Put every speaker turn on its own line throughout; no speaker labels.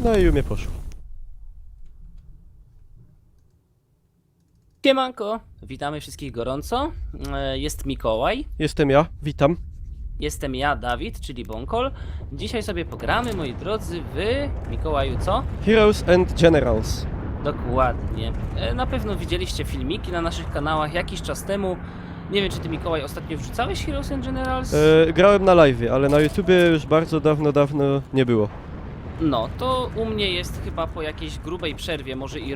No i umie poszło.
Siemanko, witamy wszystkich gorąco. Jest Mikołaj,
Jestem ja, witam.
jestem ja, Dawid, czyli Bonkol. Dzisiaj sobie pogramy, moi drodzy, w Mikołaju, co?
Heroes and Generals.
Dokładnie. Na pewno widzieliście filmiki na naszych kanałach jakiś czas temu. Nie wiem, czy ty, Mikołaj, ostatnio wrzucałeś Heroes and Generals?
Grałem na live, ale na YouTubie już bardzo dawno nie było.
No, to u mnie jest chyba po jakiejś grubej przerwie, może i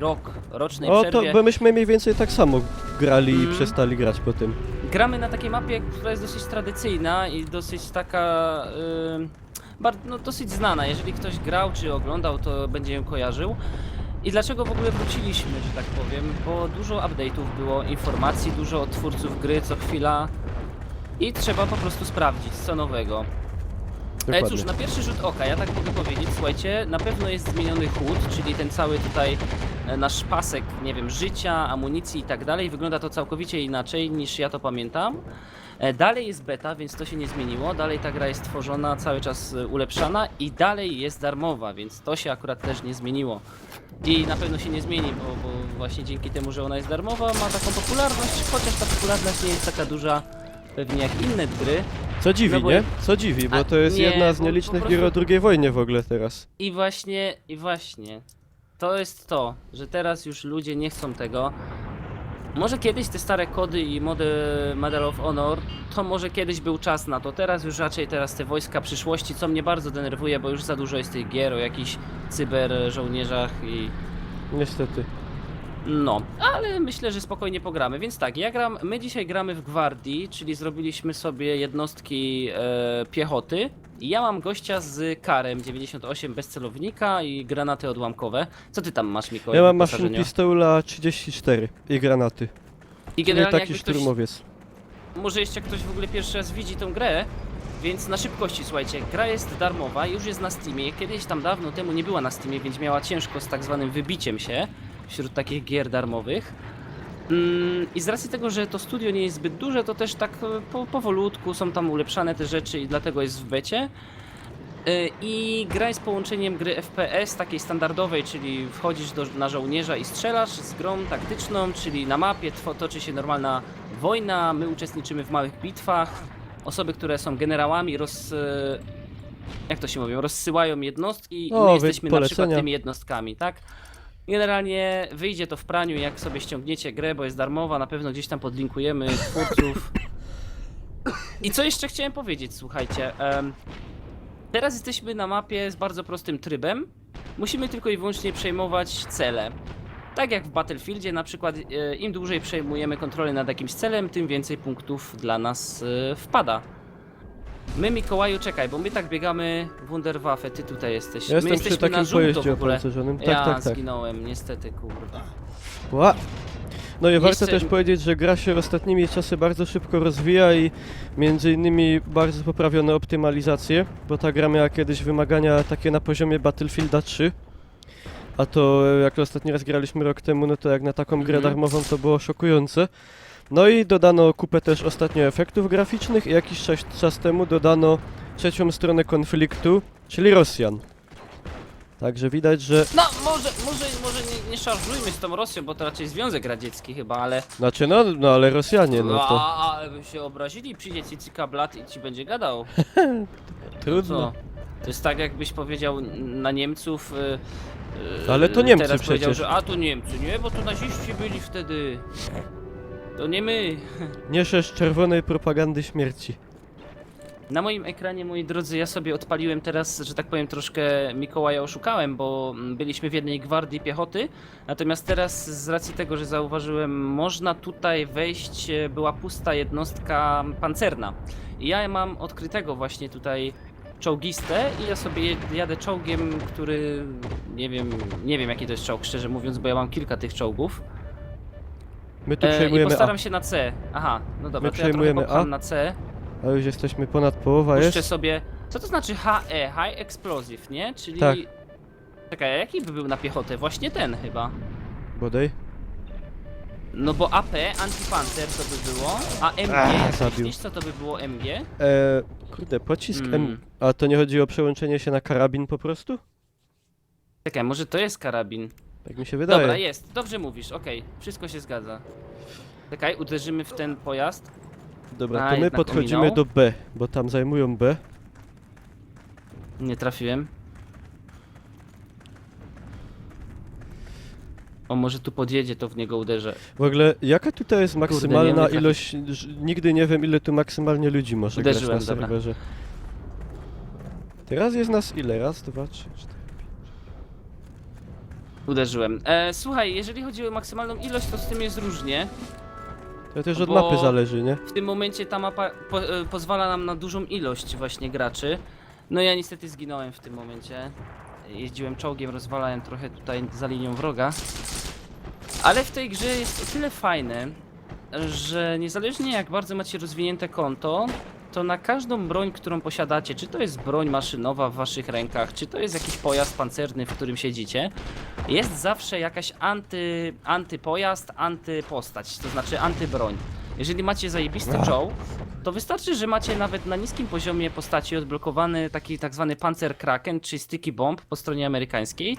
rocznej
O, to
przerwie.
bo myśmy mniej więcej tak samo grali i przestali grać po tym.
Gramy na takiej mapie, która jest dosyć tradycyjna i dosyć taka, no, dosyć znana. Jeżeli ktoś grał czy oglądał, to będzie ją kojarzył. I dlaczego w ogóle wróciliśmy, że tak powiem? Bo dużo update'ów było, informacji, dużo od twórców gry co chwila. I trzeba po prostu sprawdzić, co nowego.
Dokładnie.
Cóż, na pierwszy rzut oka, ja tak mogę powiedzieć, słuchajcie, na pewno jest zmieniony HUD, czyli ten cały tutaj nasz pasek, nie wiem, życia, amunicji i tak dalej. Wygląda to całkowicie inaczej niż ja to pamiętam. Dalej jest beta, więc to się nie zmieniło. Dalej ta gra jest tworzona, cały czas ulepszana i dalej jest darmowa, więc to się akurat też nie zmieniło. I na pewno się nie zmieni, bo właśnie dzięki temu, że ona jest darmowa, ma taką popularność, chociaż ta popularność nie jest taka duża pewnie jak inne gry.
Co dziwi,
No bo-
nie? Co dziwi, bo to jest
nie,
jedna z
bo
nielicznych
po
gier o
prostu-
II wojnie w ogóle teraz.
I właśnie, to jest to, że teraz już ludzie nie chcą tego. Może kiedyś te stare kody i Medal of Honor, to może kiedyś był czas na to. Teraz już raczej te wojska przyszłości, co mnie bardzo denerwuje, bo już za dużo jest tych gier o jakichś cyber żołnierzach i...
Niestety.
No, ale myślę, że spokojnie pogramy. Więc tak, my dzisiaj gramy w gwardii, czyli zrobiliśmy sobie jednostki piechoty. I ja mam gościa z karem 98 bez celownika i granaty odłamkowe. Co ty tam masz, Mikołaj?
Ja
w
mam maszyn
wyposażeniu?
pistola 34 i granaty.
I
Czyli
generalnie
taki
jakby ktoś,
szturmowiec.
może jeszcze ktoś w ogóle pierwszy raz widzi tą grę, więc na szybkości, słuchajcie, gra jest darmowa, już jest na Steamie. Kiedyś tam dawno temu nie była na Steamie, więc miała ciężko z tak zwanym wybiciem się wśród takich gier darmowych. I z racji tego, że to studio nie jest zbyt duże, to też tak powolutku są tam ulepszane te rzeczy i dlatego jest w becie. I gra jest połączeniem gry FPS takiej standardowej, czyli wchodzisz na żołnierza i strzelasz, z grą taktyczną, czyli na mapie toczy się normalna wojna, my uczestniczymy w małych bitwach. Osoby, które są generałami jak to się mówi, rozsyłają jednostki i my jesteśmy na przykład
polecenia.
tymi jednostkami, tak? Generalnie wyjdzie to w praniu, jak sobie ściągniecie grę, bo jest darmowa, na pewno gdzieś tam podlinkujemy twórców. I co jeszcze chciałem powiedzieć, słuchajcie. Teraz jesteśmy na mapie z bardzo prostym trybem. Musimy tylko i wyłącznie przejmować cele. Tak jak w Battlefieldzie, na przykład im dłużej przejmujemy kontrolę nad jakimś celem, tym więcej punktów dla nas wpada. My, Mikołaju, czekaj, bo my tak biegamy Wunderwaffe, ty tutaj jesteś.
Ja
My
jestem przy
jesteśmy na
takim
żółto w
pojeździe
ogóle.
opancerzonym. Tak,
Ja
tak.
zginąłem, niestety, kurde.
Ła. No i warto
Jeszcze-
też powiedzieć, że gra się ostatnimi czasy bardzo szybko rozwija i między innymi bardzo poprawione optymalizacje, bo ta gra miała kiedyś wymagania takie na poziomie Battlefielda 3, a to jak ostatni raz graliśmy rok temu, no to jak na taką grę darmową to było szokujące. No i dodano kupę też ostatnio efektów graficznych i jakiś czas temu dodano trzecią stronę konfliktu, czyli Rosjan. Także widać, że...
No, może nie szarżujmy z tą Rosją, bo to raczej Związek Radziecki chyba, ale...
Znaczy no ale Rosjanie, no to
A by się obrazili, przyjdzie Cicika Blat i ci będzie gadał.
trudno.
Co? To jest tak, jakbyś powiedział na Niemców.
Ale to Niemcy
teraz powiedział,
przecież.
że a to Niemcy, nie, bo to naziści byli wtedy. To nie my.
Nie szerz czerwonej propagandy śmierci.
Na moim ekranie, moi drodzy, ja sobie odpaliłem teraz, że tak powiem, troszkę Mikołaja oszukałem, bo byliśmy w jednej gwardii piechoty. Natomiast teraz, z racji tego, że zauważyłem, można tutaj wejść, była pusta jednostka pancerna. I ja mam odkrytego właśnie tutaj czołgistę i ja sobie jadę czołgiem, który nie wiem jaki to jest czołg, szczerze mówiąc, bo ja mam kilka tych czołgów.
My tu
I
przejmujemy
postaram
A,
się na C. Aha, no dobra,
My
to ja trochę
przejmujemy
popcham
A.
na C.
a już jesteśmy ponad połowa
Puszczę
jest.
sobie. Co to znaczy HE? High Explosive, nie? Czyli.
Tak.
Czekaj, a jaki by był na piechotę? Właśnie ten chyba.
Bodaj.
No bo AP, antipancer to by było. A MG, jak
zabił.
myślisz, co to by było MG?
Kurde, pocisk
Mm.
M... A to nie chodzi o przełączenie się na karabin po prostu?
Czekaj, może to jest karabin?
Tak mi się wydaje.
Dobra, jest. Dobrze mówisz, okej. Wszystko się zgadza. Czekaj, uderzymy w ten pojazd.
Dobra,
A,
to my
jednak
podchodzimy
ominął.
do B, bo tam zajmują B.
Nie trafiłem. O, może tu podjedzie, to w niego uderzę.
W ogóle, jaka tutaj jest
nie
maksymalna
umiem trafić.
ilość... Nigdy nie wiem, ile tu maksymalnie ludzi może
Uderzyłem,
grać na
dobra.
serwerze. Teraz jest nas ile? Raz, dwa, trzy, cztery.
Uderzyłem. Słuchaj, jeżeli chodzi o maksymalną ilość, to z tym jest różnie.
To też od
Bo-
mapy zależy, nie?
W tym momencie ta mapa pozwala nam na dużą ilość właśnie graczy. No ja niestety zginąłem w tym momencie. Jeździłem czołgiem, rozwalałem trochę tutaj za linią wroga. Ale w tej grze jest o tyle fajne, że niezależnie jak bardzo macie rozwinięte konto, to na każdą broń, którą posiadacie, czy to jest broń maszynowa w waszych rękach, czy to jest jakiś pojazd pancerny, w którym siedzicie, jest zawsze jakaś antypojazd, antypostać, to znaczy antybroń. Jeżeli macie zajebisty czołg, to wystarczy, że macie nawet na niskim poziomie postaci odblokowany taki tak zwany Panzerkraken, czy sticky bomb po stronie amerykańskiej.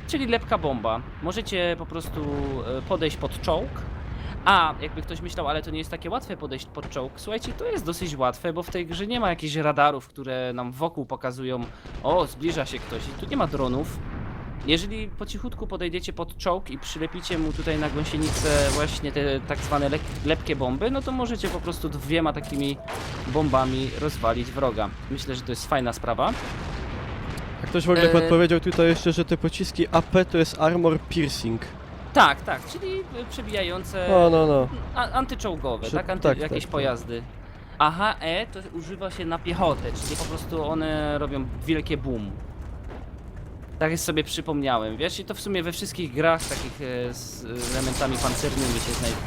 Czyli lepka bomba. Możecie po prostu podejść pod czołg. A, jakby ktoś myślał, ale to nie jest takie łatwe podejść pod czołg. Słuchajcie, to jest dosyć łatwe, bo w tej grze nie ma jakichś radarów, które nam wokół pokazują: o, zbliża się ktoś. I tu nie ma dronów. Jeżeli po cichutku podejdziecie pod czołg i przylepicie mu tutaj na gąsienicę właśnie te tak zwane lepkie bomby, no to możecie po prostu 2 takimi bombami rozwalić wroga. Myślę, że to jest fajna sprawa.
A ktoś w ogóle podpowiedział tutaj jeszcze, że te pociski AP to jest armor piercing.
Tak, tak, czyli przebijające
No.
antyczołgowe, tak?
Tak,
Jakieś
tak.
pojazdy. A HE to używa się na piechotę, czyli po prostu one robią wielkie boom. Tak sobie przypomniałem, wiesz? I to w sumie we wszystkich grach takich z elementami pancernymi się znajduje.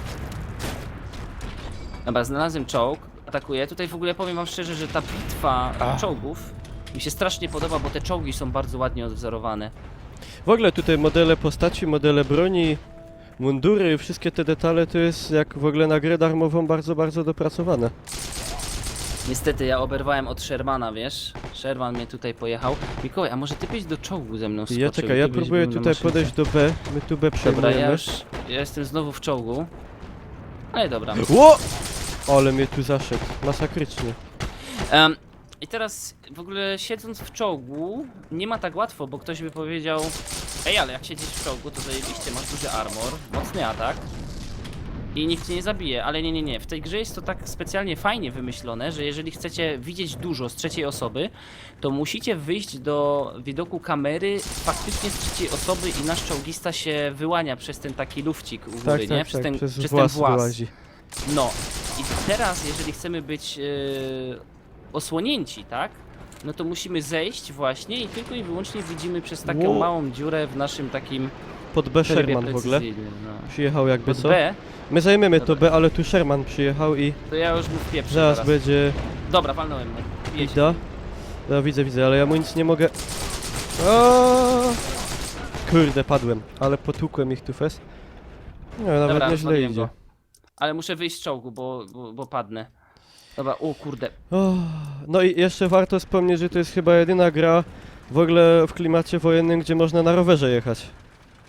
Dobra, znalazłem czołg, atakuję. Tutaj w ogóle powiem wam szczerze, że ta bitwa czołgów mi się strasznie podoba, bo te czołgi są bardzo ładnie odwzorowane.
W ogóle tutaj modele postaci, modele broni, mundury, wszystkie te detale to jest jak w ogóle na grę darmową bardzo dopracowane.
Niestety ja oberwałem od Shermana, wiesz? Sherman mnie tutaj pojechał. Mikołaj, a może ty byś do czołgu ze mną skoczył?
Ja
Ty byś
próbuję
był na
tutaj
maszynce.
podejść do B, my tu B
Dobra,
przejmujemy.
ja jestem znowu w czołgu. Ale dobra.
Ło! Ale mnie tu zaszedł, masakrycznie.
I teraz w ogóle siedząc w czołgu nie ma tak łatwo, bo ktoś by powiedział: ej, ale jak siedzisz w czołgu, to zajebiście, masz duży armor, mocny atak i nikt cię nie zabije, ale nie. W tej grze jest to tak specjalnie fajnie wymyślone, że jeżeli chcecie widzieć dużo z trzeciej osoby, to musicie wyjść do widoku kamery faktycznie z trzeciej osoby i nasz czołgista się wyłania przez ten taki lufcik u góry, nie? Przez ten
włas
włas.
wyłazi.
No i teraz, jeżeli chcemy być osłonięci, tak? No to musimy zejść właśnie i tylko i wyłącznie widzimy przez taką
Ło.
małą dziurę w naszym takim
Pod B
trybie
Sherman w ogóle
precyzyjnym, no.
przyjechał jakby
Pod
co.
B,
My zajmiemy to
Dobra.
B, ale tu Sherman przyjechał i
to ja już mu wpieprzę
zaraz
zaraz.
będzie
Dobra, walnąłem mu. Jedź.
Ida. No widzę, ale ja mu nic nie mogę... O! Kurde, padłem, ale potłukłem ich tu fest. Nie, nawet
Dobra,
nieźle
rozwaliłem
idzie.
go. Ale muszę wyjść z czołgu, bo padnę. Dobra, o kurde.
O, no i jeszcze warto wspomnieć, że to jest chyba jedyna gra w ogóle w klimacie wojennym, gdzie można na rowerze jechać.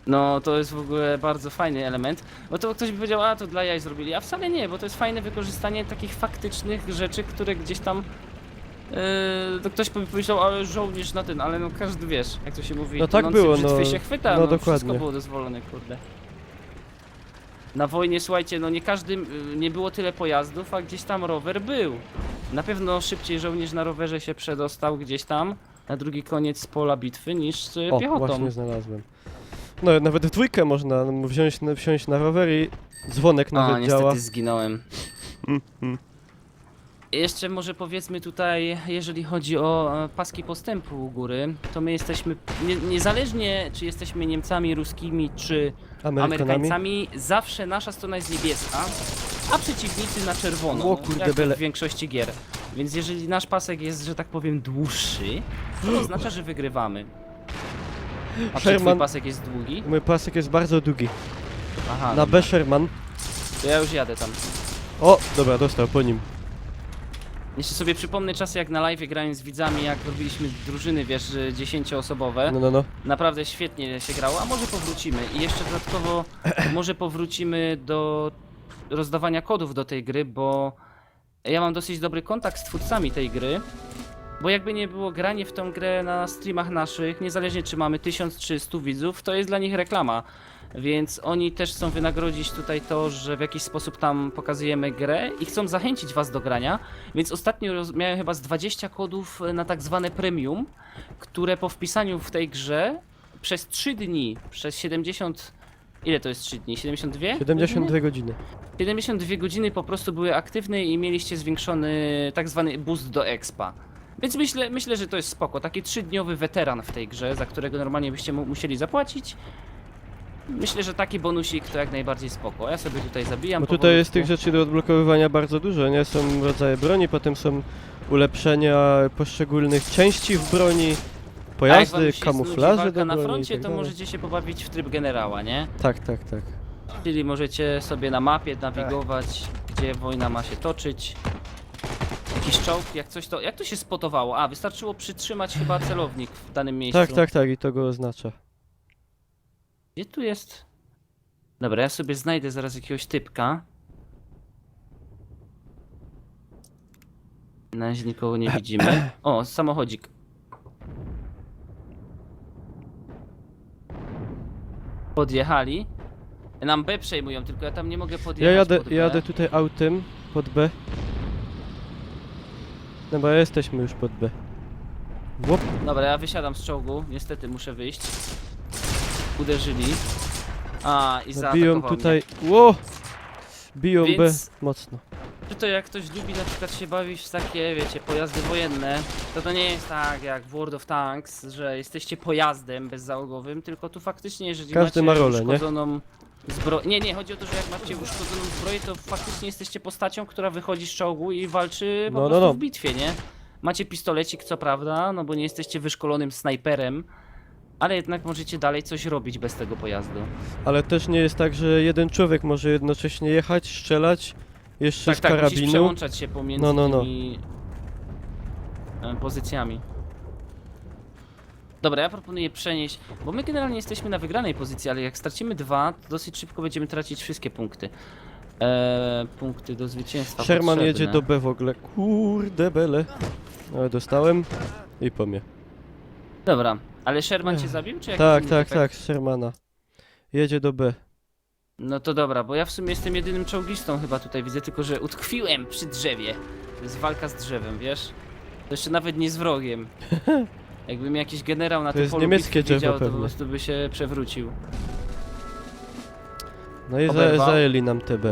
No to jest w ogóle bardzo fajny element. Bo to ktoś by powiedział: a to dla jaj zrobili, a wcale nie, bo to jest fajne wykorzystanie takich faktycznych rzeczy, które gdzieś tam to ktoś by powiedział: ale żołnierz na ten, ale no każdy wiesz, jak to się mówi,
No tak
tonący
było,
brzytwy
no.
się chwyta,
No
no
dokładnie.
wszystko było dozwolone, kurde. Na wojnie, słuchajcie, no nie każdym, nie było tyle pojazdów, a gdzieś tam rower był. Na pewno szybciej żołnierz na rowerze się przedostał gdzieś tam na drugi koniec pola bitwy niż z
O,
piechotą.
właśnie znalazłem. No nawet w dwójkę można wsiąść na rower i dzwonek nawet
niestety
działa.
zginąłem. Jeszcze może powiedzmy tutaj, jeżeli chodzi o paski postępu u góry, to my jesteśmy, niezależnie czy jesteśmy Niemcami, Ruskimi czy
Amerykanami.
Amerykańcami, zawsze nasza strona jest niebieska, a przeciwnicy na czerwono,
O kurde,
jak to
bele.
w większości gier. Więc jeżeli nasz pasek jest, że tak powiem, dłuższy, to oznacza, że wygrywamy. A czy twój
Sherman,
pasek jest długi?
mój pasek jest bardzo długi.
Aha,
Na B Sherman.
to ja już jadę tam.
O, dobra, dostał po nim.
Jeszcze sobie przypomnę czasy jak na live grając z widzami, jak robiliśmy drużyny, wiesz, 10-osobowe.
No.
Naprawdę świetnie się grało, a może powrócimy. I jeszcze dodatkowo może powrócimy do rozdawania kodów do tej gry, bo ja mam dosyć dobry kontakt z twórcami tej gry. Bo jakby nie było, granie w tą grę na streamach naszych, niezależnie czy mamy 1000 czy 100 widzów, to jest dla nich reklama. Więc oni też chcą wynagrodzić tutaj to, że w jakiś sposób tam pokazujemy grę i chcą zachęcić was do grania. Więc ostatnio miałem chyba z 20 kodów na tak zwane premium, które po wpisaniu w tej grze przez 3 dni, przez 70... Ile to jest 3 dni? 72?
72 godziny.
72 godziny po prostu były aktywne i mieliście zwiększony tak zwany boost do expa. Więc myślę, że to jest spoko. Taki 3-dniowy weteran w tej grze, za którego normalnie byście musieli zapłacić. Myślę, że taki bonusik to jak najbardziej spoko. Ja sobie tutaj zabijam.
Bo tutaj jest tych rzeczy do odblokowywania bardzo dużo, nie? Są rodzaje broni, potem są ulepszenia poszczególnych części w broni,
A jak wam
pojazdy,
się znudzi
kamuflaże
walka
do
na
broni i
froncie,
tak
to
dalej.
możecie się pobawić w tryb generała, nie?
Tak.
Czyli możecie sobie na mapie nawigować, gdzie wojna ma się toczyć. Jakiś czołg, jak coś to... Jak to się spotowało? A, wystarczyło przytrzymać chyba celownik w danym miejscu.
Tak, i to go oznacza.
Gdzie tu jest? Dobra, ja sobie znajdę zaraz jakiegoś typka. Na razie nikogo nie widzimy. O, samochodzik. Podjechali. Nam B przejmują, tylko ja tam nie mogę
Ja
podjechać pod B.
jadę tutaj autem pod B. No bo jesteśmy już pod B. Łop.
Dobra, ja wysiadam z czołgu. Niestety muszę wyjść. Uderzyli. A, i
No,
zaatakował
biją
mnie.
tutaj. Ło! Biją
Więc-
B mocno.
Czy to jak ktoś lubi na przykład się bawić w takie, wiecie, pojazdy wojenne, to nie jest tak jak w World of Tanks, że jesteście pojazdem bezzałogowym, tylko tu faktycznie, jeżeli
Każdy
macie
ma rolę, nie?
uszkodzoną zbroję... Nie, chodzi o to, że jak macie uszkodzoną zbroję, to faktycznie jesteście postacią, która wychodzi z czołgu i walczy po
No,
prostu
no.
w bitwie, nie? Macie pistolecik, co prawda, no bo nie jesteście wyszkolonym snajperem, ale jednak możecie dalej coś robić bez tego pojazdu.
Ale też nie jest tak, że jeden człowiek może jednocześnie jechać, strzelać, jeszcze
Tak,
z
tak, musisz
karabinu.
przełączać się pomiędzy
No.
tymi pozycjami. Dobra, ja proponuję przenieść, bo my generalnie jesteśmy na wygranej pozycji, ale jak stracimy 2, to dosyć szybko będziemy tracić wszystkie punkty. Punkty do zwycięstwa
Sherman
potrzebne.
jedzie do B w ogóle. Kurde bele. Ale dostałem i po mnie.
Dobra, ale Sherman cię zabił, czy jakiś inny typek?
Tak, Shermana. Jedzie do B.
No to dobra, bo ja w sumie jestem jedynym czołgistą chyba tutaj, widzę tylko, że utkwiłem przy drzewie. To jest walka z drzewem, wiesz? To jeszcze nawet nie z wrogiem. Jakby mi jakiś generał na
To
tym
jest
polu
niemieckie
bitwy
drzewo
widział, to po
pewnie.
prostu by się przewrócił.
No i
Oberwał.
zajęli nam TB.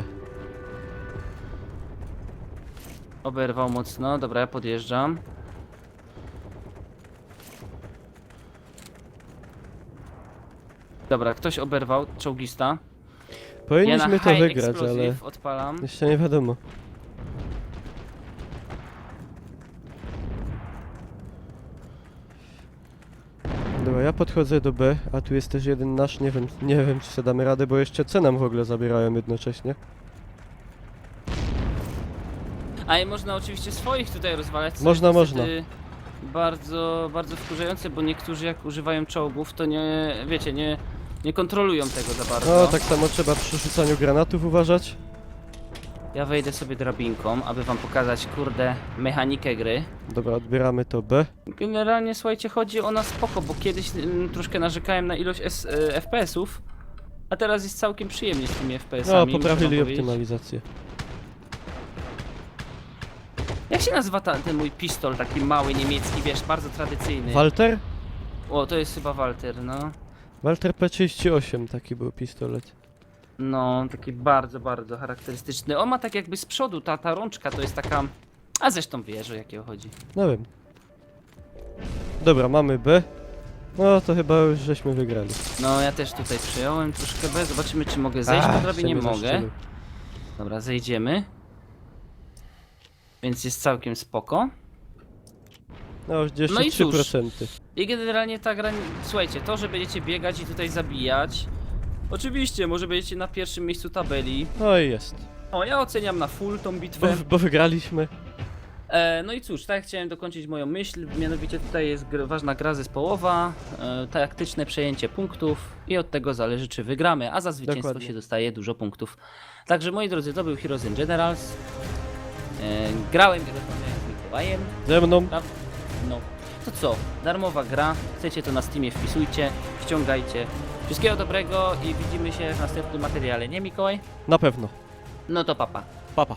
Oberwał mocno, dobra, ja podjeżdżam. Dobra, ktoś oberwał, czołgista. Ja
Powinniśmy
na
to
high
wygrać, ale
explosive odpalam.
jeszcze nie wiadomo. Dobra, ja podchodzę do B, a tu jest też jeden nasz, nie wiem czy sobie damy radę, bo jeszcze C nam w ogóle zabierają jednocześnie.
A i można oczywiście swoich tutaj rozwalać. co
Można,
jest
można.
niestety Bardzo, bardzo wkurzające, bo niektórzy jak używają czołgów, to nie, wiecie, nie kontrolują tego za bardzo.
No tak samo trzeba przy rzucaniu granatów uważać.
Ja wejdę sobie drabinką, aby wam pokazać, kurde, mechanikę gry.
Dobra, odbieramy to B.
Generalnie, słuchajcie, chodzi o nas spoko, bo kiedyś troszkę narzekałem na ilość FPS-ów, a teraz jest całkiem przyjemnie z tymi FPS-ami.
No,
muszę wam
poprawili
powiedzieć.
optymalizację.
Jak się nazywa ten mój pistol, taki mały, niemiecki, wiesz, bardzo tradycyjny?
Walter?
O, to jest chyba Walter, no.
Walter P38 taki był pistolet.
No, taki bardzo, bardzo charakterystyczny. On ma tak jakby z przodu, ta rączka to jest taka... A zresztą wiesz, o jakiego chodzi.
No wiem. Dobra, mamy B. No to chyba już żeśmy wygrali.
No, ja też tutaj przyjąłem troszkę B. Zobaczymy, czy mogę zejść po drabinie.
się mnie
Mogę.
zaszczelił.
Dobra, zejdziemy. Więc jest całkiem spoko.
No już jeszcze
No i cóż.
3%.
I generalnie ta gra... Słuchajcie, to, że będziecie biegać i tutaj zabijać... Oczywiście, może będziecie na pierwszym miejscu tabeli.
No i jest.
O, ja oceniam na full tą bitwę.
Bo wygraliśmy.
No i cóż, tak chciałem dokończyć moją myśl, mianowicie tutaj jest ważna gra zespołowa, taktyczne przejęcie punktów i od tego zależy, czy wygramy, a za zwycięstwo
Dokładnie.
się dostaje dużo punktów. Także moi drodzy, to był Heroes and Generals. Grałem i rozmawiałem z Mikołajem,
Ze mną.
prawda? No, to co, darmowa gra, chcecie to na Steamie wpisujcie, ściągajcie. Wszystkiego dobrego i widzimy się w następnym materiale, nie Mikołaj?
Na pewno.
No to papa.
Papa.